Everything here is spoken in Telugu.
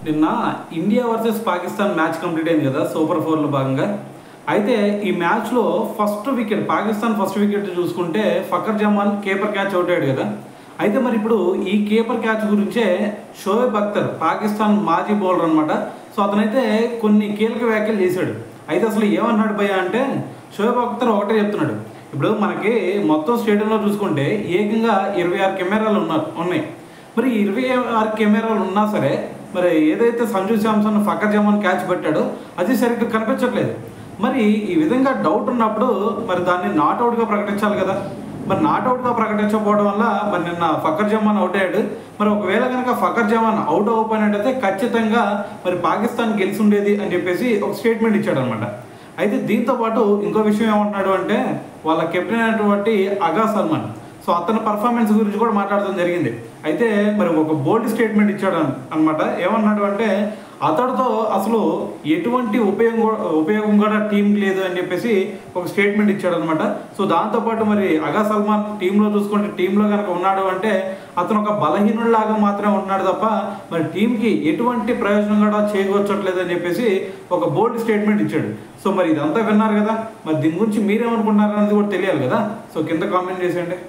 నిన్న India versus Pakistan match complete అయింది కదా సూపర్ 4లో భాగంగా. అయితే ఈ మ్యాచ్లో పాకిస్తాన్ ఫస్ట్ వికెట్ చూసుకుంటే ఫకర్ జమాన్ కేపర్ క్యాచ్ అవుట్ అయ్యాడు కదా. అయితే మరి ఇప్పుడు ఈ కేపర్ క్యాచ్ గురించే షోయబ్ అఖ్తర్ పాకిస్తాన్ మాజీ బౌలర్ అనమాట. సో అతనైతే కొన్ని కీలక వ్యాఖ్యలు చేశాడు. అయితే అసలు ఏమన్నాడు భయ్య అంటే, షోయబ్ అఖ్తర్ ఒకటే చెప్తున్నాడు, ఇప్పుడు మనకి మొత్తం స్టేడియంలో చూసుకుంటే ఏకంగా 26 కెమెరాలు ఉన్నాయి. మరి 26 కెమెరాలు ఉన్నా సరే మరి ఏదైతే సంజు శాంసన్ ఫకర్ జమాన్ క్యాచ్ పెట్టాడో అది సరిగ్గా కనిపించట్లేదు. మరి ఈ విధంగా డౌట్ ఉన్నప్పుడు మరి దాన్ని నాట్అవుట్గా ప్రకటించాలి కదా. మరి నాట్అవుట్గా ప్రకటించకపోవడం వల్ల మరి నిన్న ఫకర్ జమాన్ అవుట్ అయ్యాడు. మరి ఒకవేళ కనుక ఫకర్ జమాన్ అవుట్ అవ్వకపోయినట్టయితే ఖచ్చితంగా మరి పాకిస్తాన్ గెలిచి ఉండేది అని చెప్పేసి ఒక స్టేట్మెంట్ ఇచ్చాడు అనమాట. అయితే దీంతో పాటు ఇంకో విషయం ఏమంటున్నాడు అంటే, వాళ్ళ కెప్టెన్ అయినటువంటి అగా సల్మాన్, సో అతని పర్ఫార్మెన్స్ గురించి కూడా మాట్లాడడం జరిగింది. అయితే మరి ఒక బోల్డ్ స్టేట్మెంట్ ఇచ్చాడు అనమాట. ఏమన్నాడు అంటే, అతడితో అసలు ఎటువంటి ఉపయోగం కూడా టీంకి లేదు అని చెప్పేసి ఒక స్టేట్మెంట్ ఇచ్చాడు అనమాట. సో దాంతోపాటు మరి అగా సల్మాన్ టీంలో చూసుకుంటే టీంలో కనుక ఉన్నాడు అంటే అతను ఒక బలహీనుడిలాగా మాత్రమే ఉన్నాడు తప్ప మరి టీంకి ఎటువంటి ప్రయోజనం కూడా చేకూర్చట్లేదు అని చెప్పేసి ఒక బోల్డ్ స్టేట్మెంట్ ఇచ్చాడు. సో మరి ఇదంతా విన్నారు కదా, మరి దీని గురించి మీరేమనుకుంటున్నారు అనేది కూడా తెలియాలి కదా. సో కింద కామెంట్ చేసేయండి.